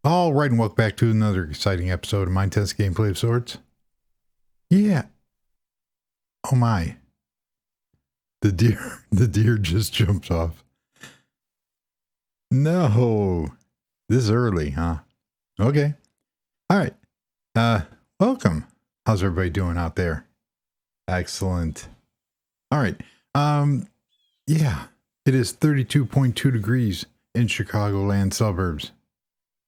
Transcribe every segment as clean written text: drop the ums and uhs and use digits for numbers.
All right, and welcome back to another exciting episode of Minetest Gameplay of Sorts. Yeah. Oh my. The deer just jumped off. No. This early, huh? Okay. All right. Welcome. How's everybody doing out there? Excellent. All right. Yeah. It is 32.2 degrees in Chicagoland suburbs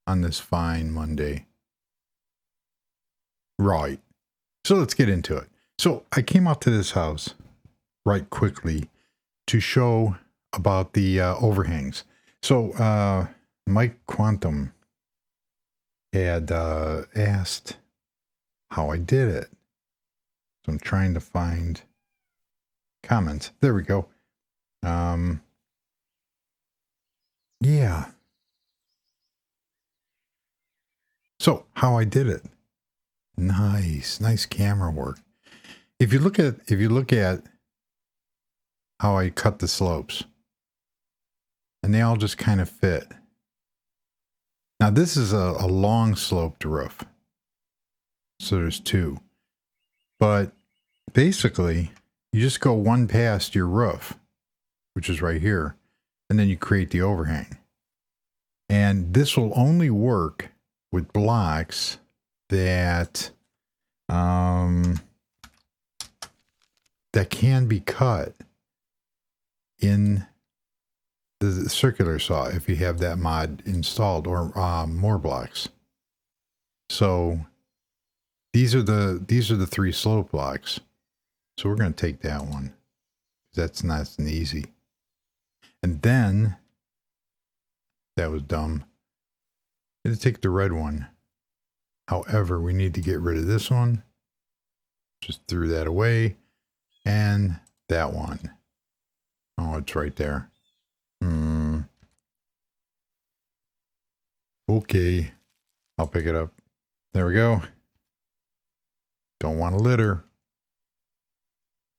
on this fine Monday. Right. So let's get into it. So I came out to this house right quickly to show about the overhangs. So Mike Quantum had asked how I did it. So I'm trying to find comments. There we go. Yeah. So how I did it. Nice camera work. If you look at how I cut the slopes, and they all just kind of fit. Now this is a long sloped roof. So there's two. But basically, you just go one past your roof, which is right here, and then you create the overhang. And this will only work with blocks that that can be cut in the circular saw if you have that mod installed, or more blocks. So these are the three slope blocks. So we're going to take that one. That's nice and easy. And then that was dumb. I'm going to take the red one. However, we need to get rid of this one. Just threw that away. And that one. Oh, it's right there. Okay. I'll pick it up. There we go. Don't want to litter.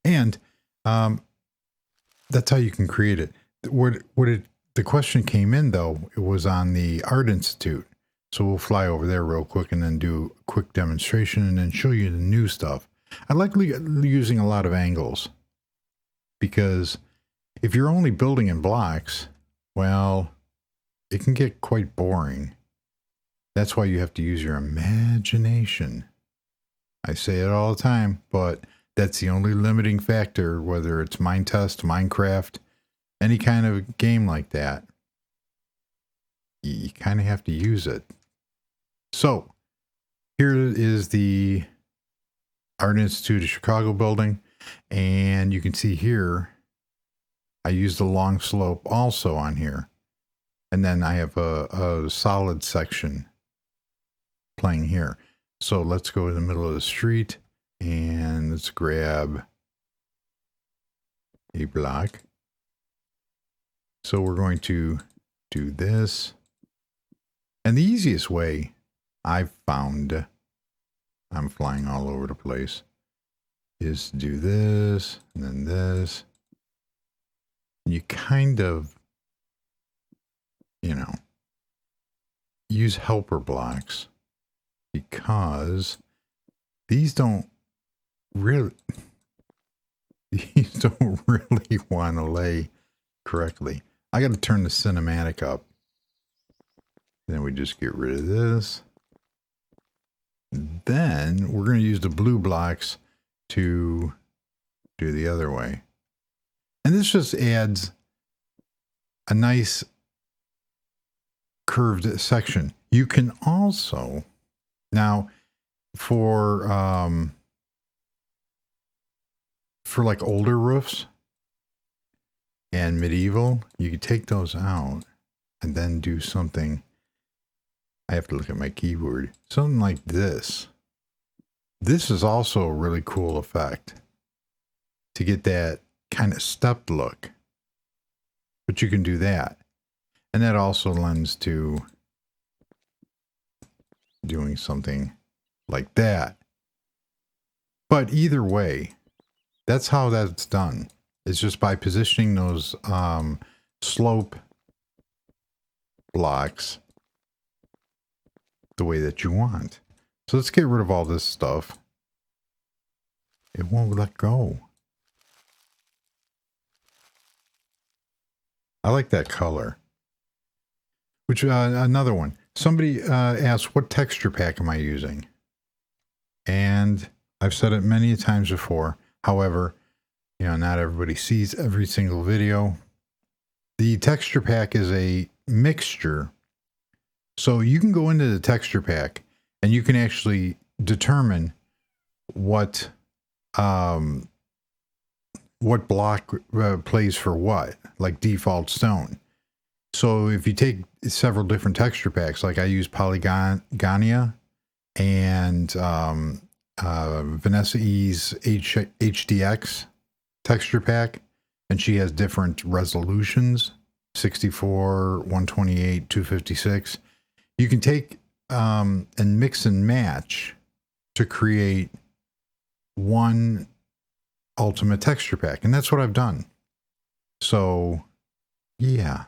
And that's how you can create it. The question came in, though, it was on the Art Institute. So we'll fly over there real quick and then do a quick demonstration and then show you the new stuff. I like using a lot of angles, because if you're only building in blocks, well, it can get quite boring. That's why you have to use your imagination. I say it all the time, but that's the only limiting factor, whether it's Minetest, Minecraft, any kind of game like that. You kind of have to use it. So here is the Art Institute of Chicago building. And you can see here, I used a long slope also on here. And then I have a solid section playing here. So let's go to the middle of the street and let's grab a block. So we're going to do this. And the easiest way I've found, I'm flying all over the place, is to do this and then this. You kind of, use helper blocks, because these don't really want to lay correctly. I got to turn the cinematic up. Then we just get rid of this. Then we're going to use the blue blocks to do the other way. And this just adds a nice curved section. You can also, now for like older roofs and medieval, you could take those out and then do something. I have to look at my keyboard. Something like this. This is also a really cool effect to get that kind of stepped look. But you can do that. And that also lends to doing something like that. But either way, that's how that's done. It's just by positioning those slope blocks the way that you want. So let's get rid of all this stuff. It won't let go. I like that color. Which, another one. Somebody asked, what texture pack am I using? And I've said it many times before. However, you know, not everybody sees every single video. The texture pack is a mixture. So you can go into the texture pack and you can actually determine what block plays for what, like default stone. So if you take several different texture packs, like I use Polygonia and Vanessa E's HDX texture pack, and she has different resolutions, 64, 128, 256. You can take and mix and match to create one ultimate texture pack. And that's what I've done. So yeah.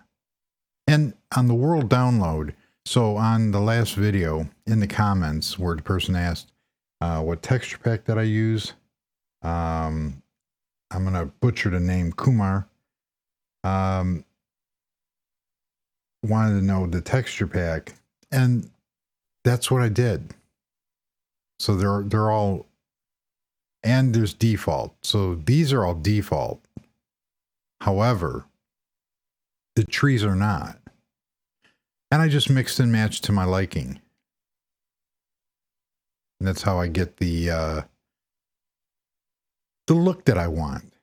And on the world download, so on the last video in the comments where the person asked what texture pack that I use, I'm going to butcher the name, Kumar, wanted to know the texture pack, and that's what I did. So they're all, and there's default. So these are all default. However, the trees are not. And I just mixed and matched to my liking. And that's how I get the look that I want.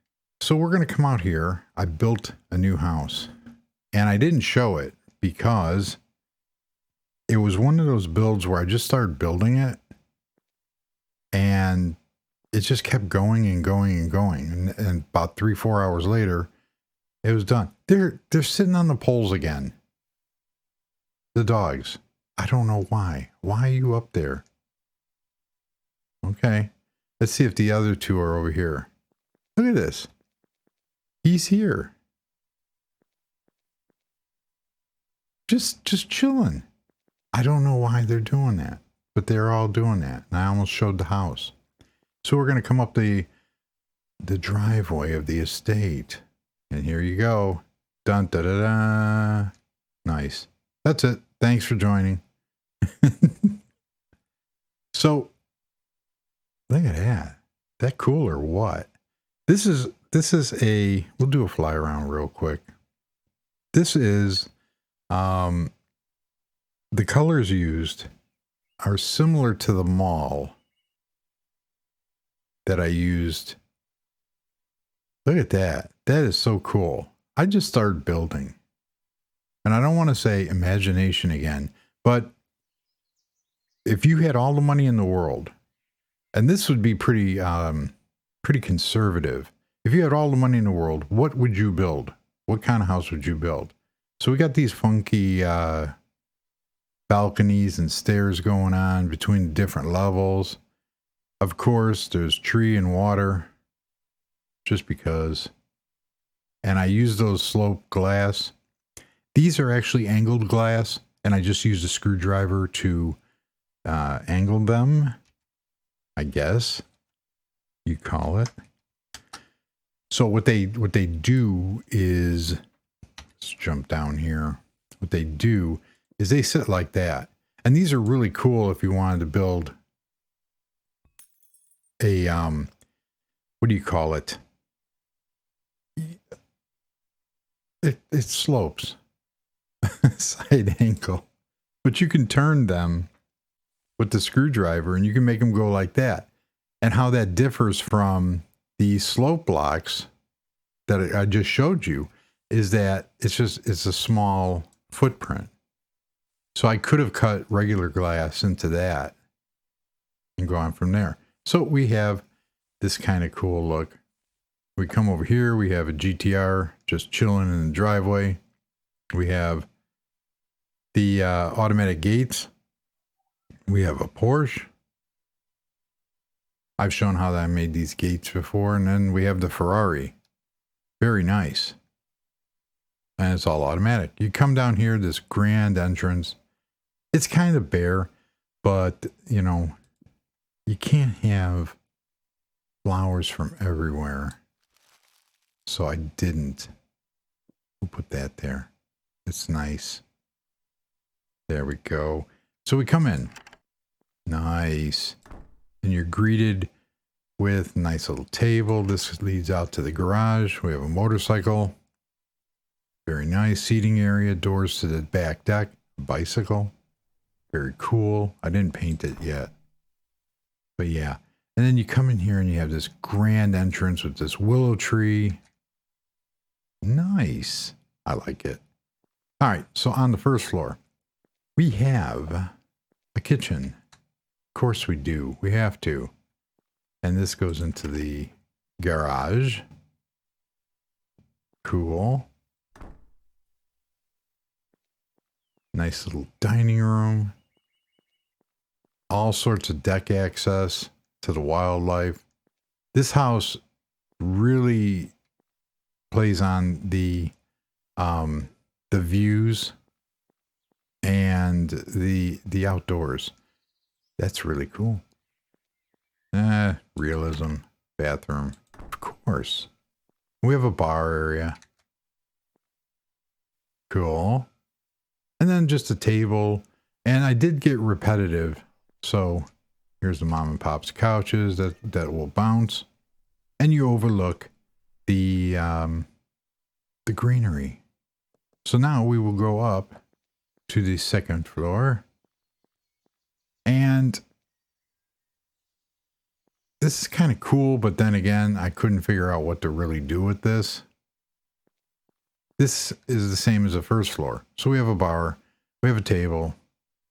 So we're going to come out here. I built a new house. And I didn't show it because it was one of those builds where I just started building it. And it just kept going and going and going. And about 3-4 hours later, it was done. They're sitting on the poles again. The dogs. I don't know why. Why are you up there? Okay. Let's see if the other two are over here. Look at this. He's here. Just chilling. I don't know why they're doing that, but they're all doing that. And I almost showed the house. So we're going to come up the driveway of the estate. And here you go. Dun, da, da, da. Nice. That's it. Thanks for joining. So, look at that. That cool or what? This is a, we'll do a fly around real quick. This is, the colors used are similar to the mall that I used. Look at that. That is so cool. I just started building. And I don't want to say imagination again, but if you had all the money in the world, and this would be pretty conservative. If you had all the money in the world, what would you build? What kind of house would you build? So we got these funky balconies and stairs going on between the different levels. Of course, there's tree and water, just because. And I use those sloped glass. These are actually angled glass, and I just used a screwdriver to angle them, I guess you call it. So what they do is, let's jump down here. What they do is they sit like that. And these are really cool if you wanted to build a, what do you call it? It slopes. Side angle, but you can turn them with the screwdriver and you can make them go like that. And how that differs from the slope blocks that I just showed you is that it's a small footprint. So I could have cut regular glass into that and gone from there. So we have this kind of cool look. We come over here, we have a GTR just chilling in the driveway. We have the automatic gates. We have a Porsche. I've shown how I made these gates before. And then we have the Ferrari. Very nice. And it's all automatic. You come down here, this grand entrance. It's kind of bare, But, you know, you can't have flowers from everywhere. So I didn't. We'll put that there. It's nice. There we go. So we come in. Nice. And you're greeted with a nice little table. This leads out to the garage. We have a motorcycle. Very nice. Seating area. Doors to the back deck. Bicycle. Very cool. I didn't paint it yet. But yeah. And then you come in here and you have this grand entrance with this willow tree. Nice. I like it. All right. So on the first floor, we have a kitchen. Of course we do. We have to. And this goes into the garage. Cool. Nice little dining room. All sorts of deck access to the wildlife. This house really plays on the views and the outdoors. That's really cool. Realism. Bathroom. Of course. We have a bar area. Cool. And then just a table. And I did get repetitive. So here's the mom and pop's couches that will bounce. And you overlook the greenery. So now we will go up to the second floor. And this is kind of cool, but then again, I couldn't figure out what to really do with this. This is the same as the first floor. So we have a bar, we have a table,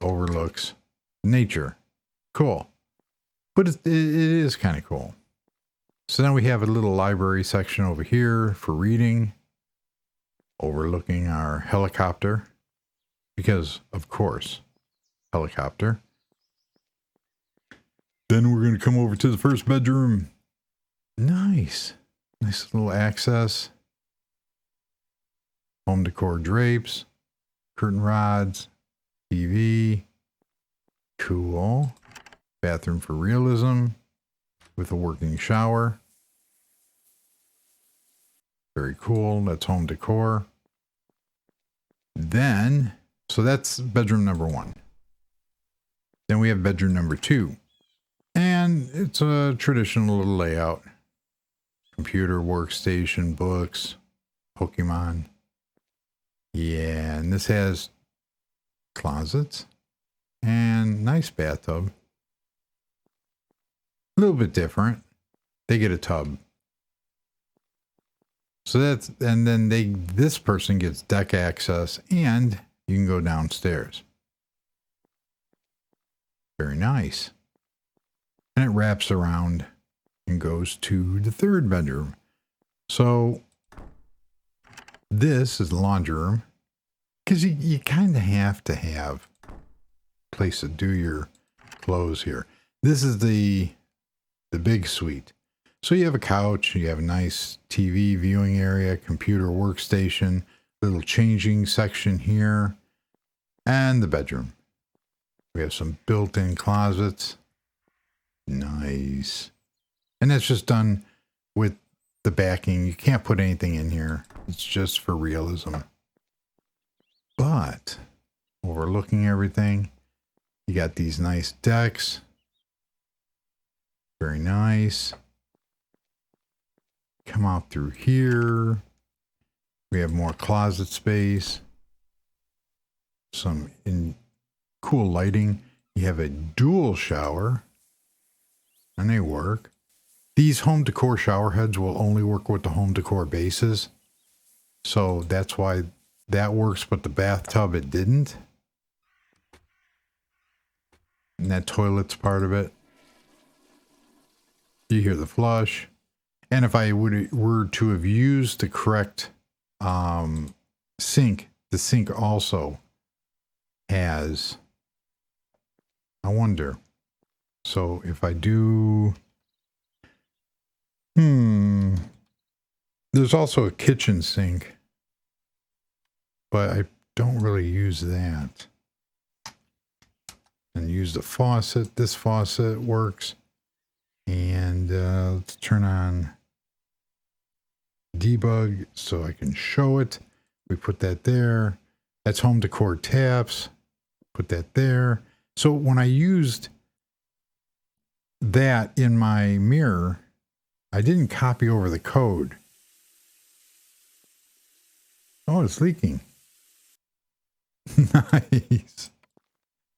overlooks nature. Cool. But it is kind of cool. So now we have a little library section over here for reading, overlooking our helicopter, because of course, helicopter. Then we're going to come over to the first bedroom. Nice. Nice little access. Home decor drapes, curtain rods, TV. Cool. Bathroom for realism with a working shower. Very cool. That's home decor. Then, so that's bedroom number 1. Then we have bedroom number 2. And it's a traditional little layout. Computer, workstation, books, Pokemon. Yeah, and this has closets and nice bathtub. A little bit different. They get a tub. So that's, and then this person gets deck access and you can go downstairs. Very nice. And it wraps around and goes to the third bedroom. So this is the laundry room because you kind of have to have a place to do your clothes here. This is the big suite. So you have a couch, you have a nice TV viewing area, computer workstation, little changing section here, and the bedroom. We have some built-in closets. Nice. And that's just done with the backing. You can't put anything in here. It's just for realism. But overlooking everything, you got these nice decks. Very nice. Come out through here. We have more closet space. Some cool lighting. You have a dual shower. And they work. These home decor shower heads will only work with the home decor bases. So that's why that works, but the bathtub, it didn't. And that toilet's part of it. You hear the flush. And if I were to have used the correct sink, the sink also has, I wonder. So if I do, there's also a kitchen sink, but I don't really use that. and use the faucet. This faucet works. And let's turn on debug so I can show it. We put that there. That's home decor taps. Put that there. So when I used that in my mirror, I didn't copy over the code. Oh, it's leaking. Nice.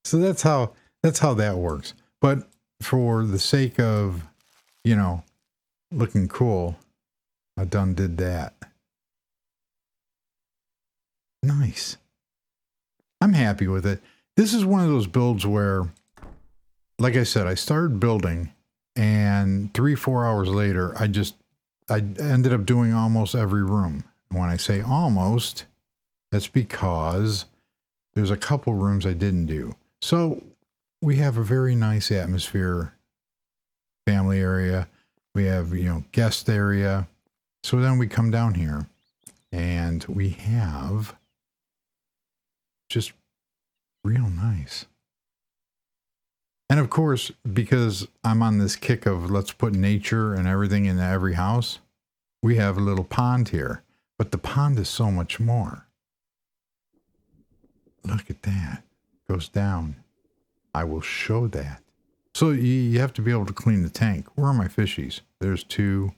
So that's how that works. But for the sake of, you know, looking cool, I done did that. Nice. I'm happy with it. This is one of those builds where, like I said, I started building and 3-4 hours later, I ended up doing almost every room. When I say almost, that's because there's a couple rooms I didn't do. So we have a very nice atmosphere, family area. We have, you know, guest area. So then we come down here and we have just real nice. And of course, because I'm on this kick of let's put nature and everything in every house, we have a little pond here. But the pond is so much more. Look at that. Goes down. I will show that. So you have to be able to clean the tank. Where are my fishies? There's 2.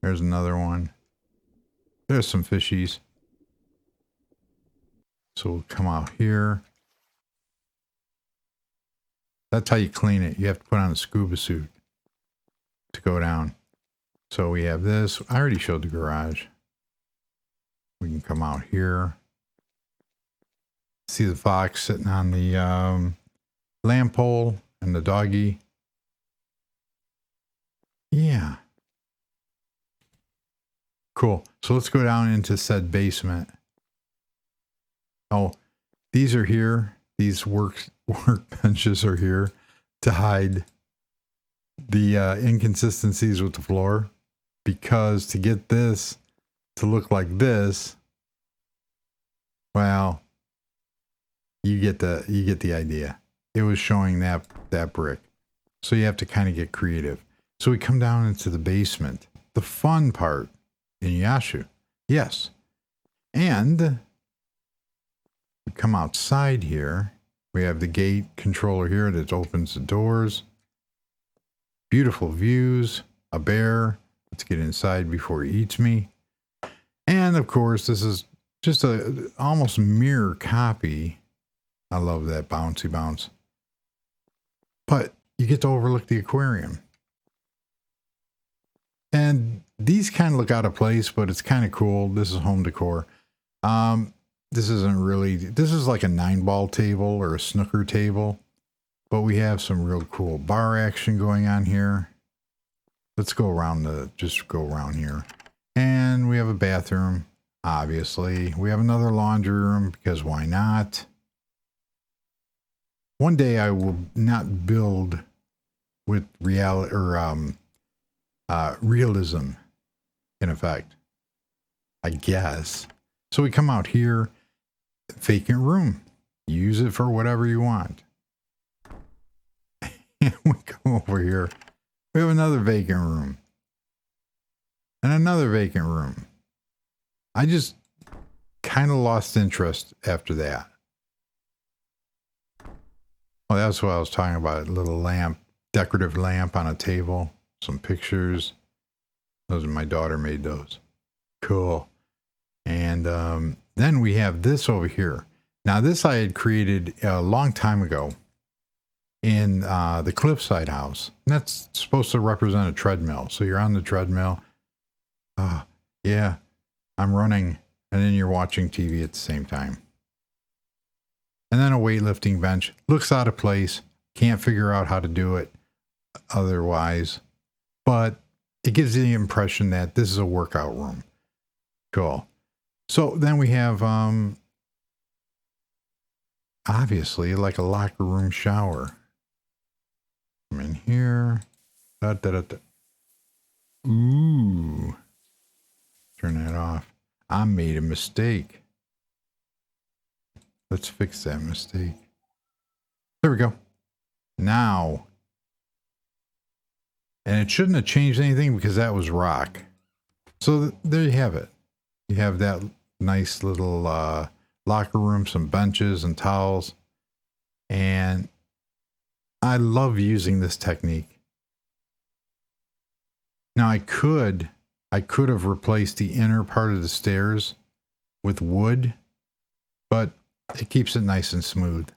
There's another one. There's some fishies. So we'll come out here. That's how you clean it. You have to put on a scuba suit to go down. So we have this. I already showed the garage. We can come out here. See the fox sitting on the lamp pole and the doggy. Yeah. Cool. So let's go down into said basement. Oh, these are here. These workbenches are here to hide the inconsistencies with the floor, because to get this to look like this, well, you get the idea. It was showing that brick. So you have to kind of get creative. So we come down into the basement. The fun part in Yashu. Yes. And we come outside here. We have the gate controller here that opens the doors. Beautiful views. A bear. Let's get inside before he eats me. And of course, this is just a almost mirror copy. I love that bouncy bounce. But you get to overlook the aquarium. And these kind of look out of place, but it's kind of cool. This is home decor. This isn't really, this is like a 9-ball table or a snooker table, but we have some real cool bar action going on here. Let's go around just go around here. And we have a bathroom, obviously. We have another laundry room because why not? One day I will not build with reality or realism in effect, I guess. So we come out here, vacant room. Use it for whatever you want. And we come over here. We have another vacant room. And another vacant room. I just kind of lost interest after that. Oh, that's what I was talking about. A little lamp, decorative lamp on a table. Some pictures. Those are my daughter made those. Cool. And then we have this over here. Now this I had created a long time ago in the cliffside house. And that's supposed to represent a treadmill. So you're on the treadmill. Yeah, I'm running. And then you're watching TV at the same time. And then a weightlifting bench. Looks out of place. Can't figure out how to do it otherwise. But it gives you the impression that this is a workout room. Cool. So then we have, obviously, like a locker room shower. Come in here. Da, da, da, da. Ooh. Turn that off. I made a mistake. Let's fix that mistake. There we go. Now, and it shouldn't have changed anything because that was rock. So there you have it. You have that nice little locker room, some benches and towels. And I love using this technique. Now I could have replaced the inner part of the stairs with wood, but it keeps it nice and smooth.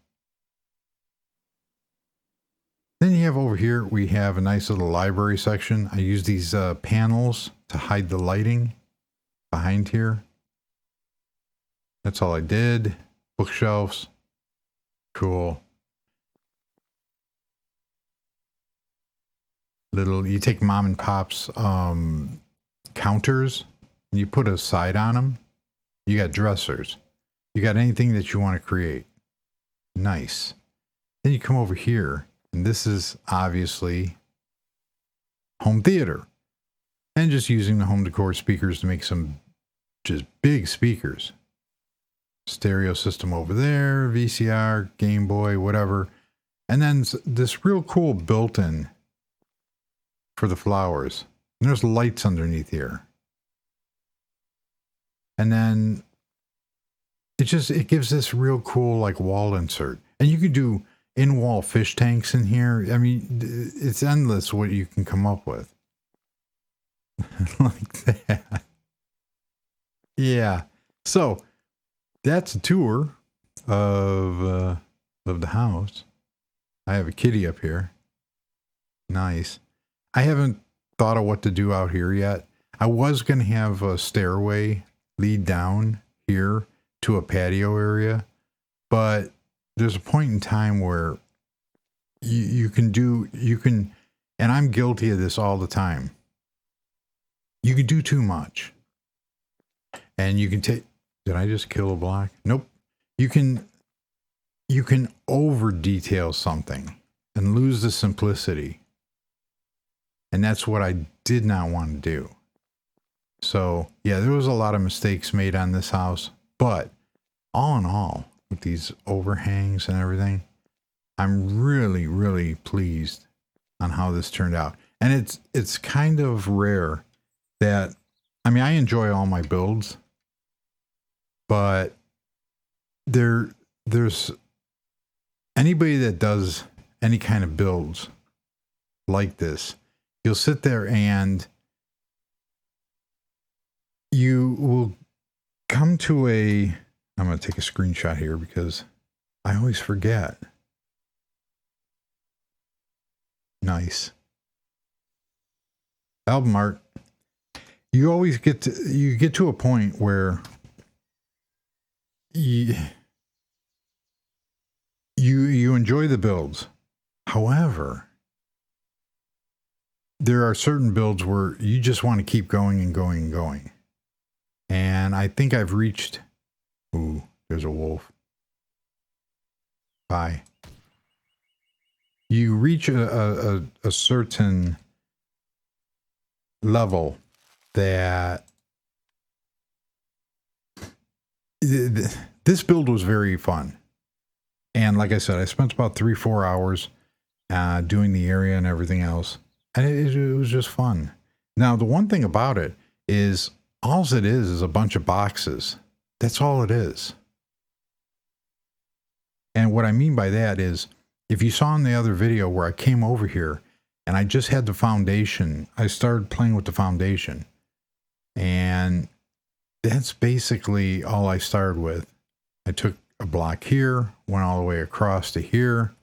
Then you have over here, we have a nice little library section. I use these panels to hide the lighting behind here. That's all I did. Bookshelves. Cool. You take mom and pop's counters and you put a side on them. You got dressers. You got anything that you want to create. Nice. Then you come over here, and this is obviously home theater. And just using the home decor speakers to make some just big speakers. Stereo system over there, VCR, Game Boy, whatever. And then this real cool built-in for the flowers. And there's lights underneath here. And then it gives this real cool like wall insert. And you could do in-wall fish tanks in here. I mean, it's endless what you can come up with. Like that. Yeah. So that's a tour of the house. I have a kitty up here. Nice. I haven't thought of what to do out here yet. I was going to have a stairway lead down here to a patio area, but there's a point in time where you can, and I'm guilty of this all the time. You can do too much. And you can take, did I just kill a block? Nope. You can over detail something and lose the simplicity. And that's what I did not want to do. So yeah, there was a lot of mistakes made on this house, but all in all, with these overhangs and everything, I'm really, really pleased on how this turned out. And it's kind of rare that, I mean, I enjoy all my builds, but there's anybody that does any kind of builds like this, you'll sit there and you will come to I'm going to take a screenshot here because I always forget. Nice. Album art. You always get to a point where you enjoy the builds. However, there are certain builds where you just want to keep going and going and going. And I think I've reached, ooh, there's a wolf. Bye. You reach a certain level that this build was very fun. And like I said, I spent about 3-4 hours doing the area and everything else. And it was just fun. Now, the one thing about it is all it is a bunch of boxes. That's all it is. And what I mean by that is, if you saw in the other video where I came over here and I just had the foundation, I started playing with the foundation. And that's basically all I started with. I took a block here, went all the way across to here,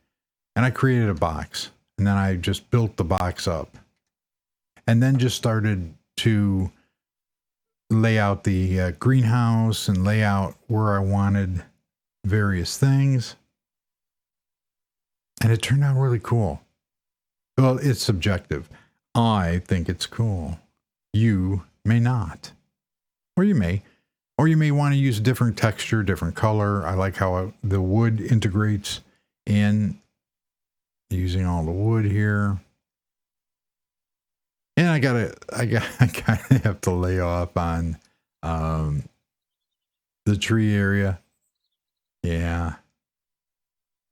and I created a box. And then I just built the box up. And then just started to lay out the greenhouse and lay out where I wanted various things. And it turned out really cool. Well, it's subjective. I think it's cool. You may not. Or you may. Or you may want to use different texture, different color. I like how the wood integrates in, using all the wood here. And I kind of have to lay off on the tree area. Yeah.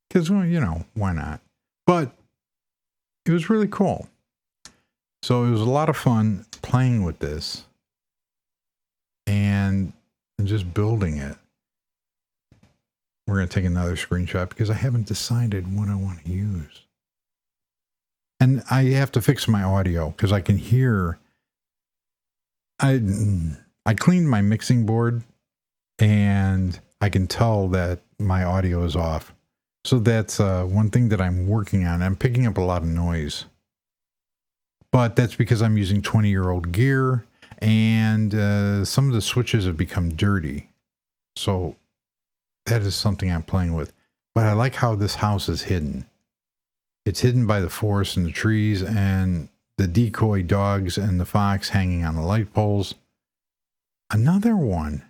Because, well, you know, why not? But it was really cool. So it was a lot of fun playing with this and just building it. We're going to take another screenshot because I haven't decided what I want to use. And I have to fix my audio because I can hear. I cleaned my mixing board and I can tell that my audio is off. So that's one thing that I'm working on. I'm picking up a lot of noise. But that's because I'm using 20-year-old gear and some of the switches have become dirty. So that is something I'm playing with. But I like how this house is hidden. It's hidden by the forest and the trees and the decoy dogs and the fox hanging on the light poles. Another one.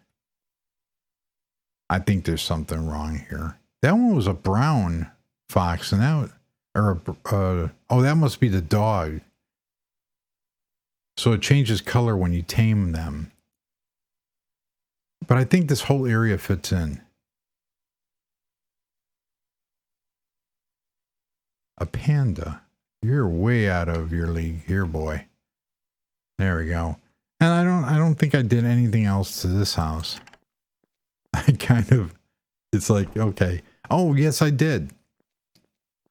I think there's something wrong here. That one was a brown fox, and that, oh, that must be the dog. So it changes color when you tame them. But I think this whole area fits in. A panda. You're way out of your league here, boy. There we go. And I don't think I did anything else to this house. I kind of, it's like, okay. Oh, yes, I did.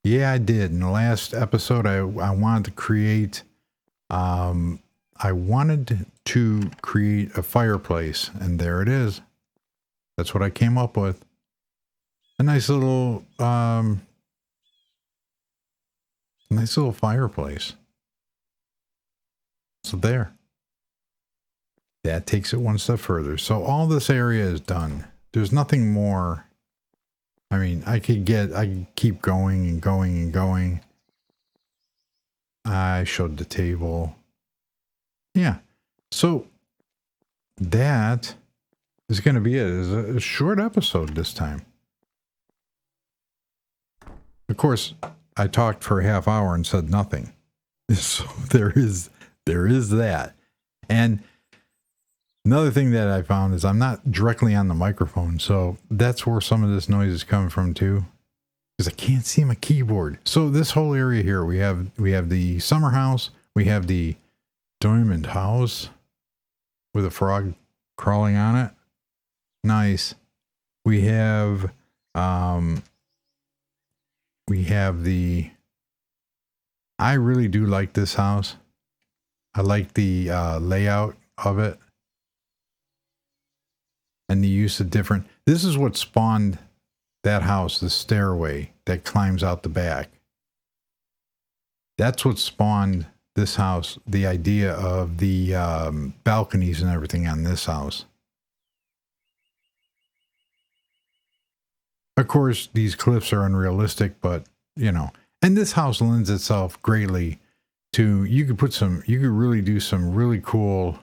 Yeah, I did. In the last episode, I wanted to create, I wanted to create a fireplace, and there it is. That's what I came up with. A nice little fireplace. So there. That takes it one step further. So all this area is done. There's nothing more. I mean, I could keep going and going and going. I showed the table. Yeah. So that is going to be it. It's a short episode this time. Of course, I talked for a half hour and said nothing. So there is that. And another thing that I found is I'm not directly on the microphone. So that's where some of this noise is coming from too. Because I can't see my keyboard. So this whole area here, we have the summer house. We have the diamond house with a frog crawling on it. Nice. We have the, I really do like this house. I like the layout of it. And the use of different, this is what spawned that house, the stairway that climbs out the back. That's what spawned this house, the idea of the balconies and everything on this house. Of course, these cliffs are unrealistic, but, you know, and this house lends itself greatly to, you could really do some really cool,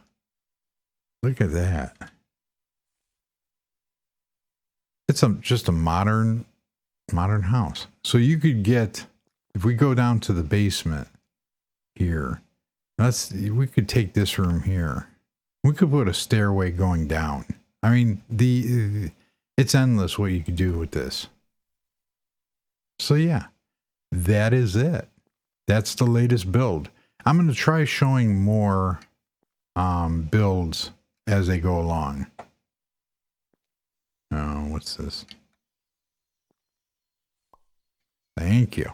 look at that. It's just a modern house. So you could get, if we go down to the basement here, we could take this room here. We could put a stairway going down. I mean, it's endless what you could do with this. So yeah, that is it. That's the latest build. I'm going to try showing more builds as they go along. Oh, what's this? Thank you.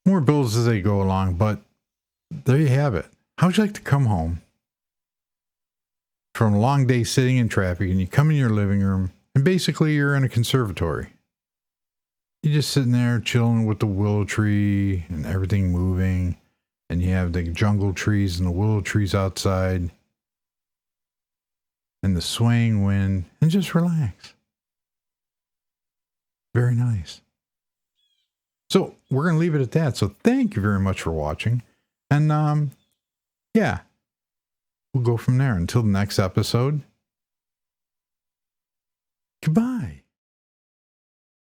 More builds as they go along, but there you have it. How'd you like to come home from a long day sitting in traffic and you come in your living room and basically you're in a conservatory? You're just sitting there chilling with the willow tree and everything moving, and you have the jungle trees and the willow trees outside and the swaying wind, and just relax. Very nice. So we're going to leave it at that. So thank you very much for watching. And yeah, we'll go from there until the next episode. Goodbye.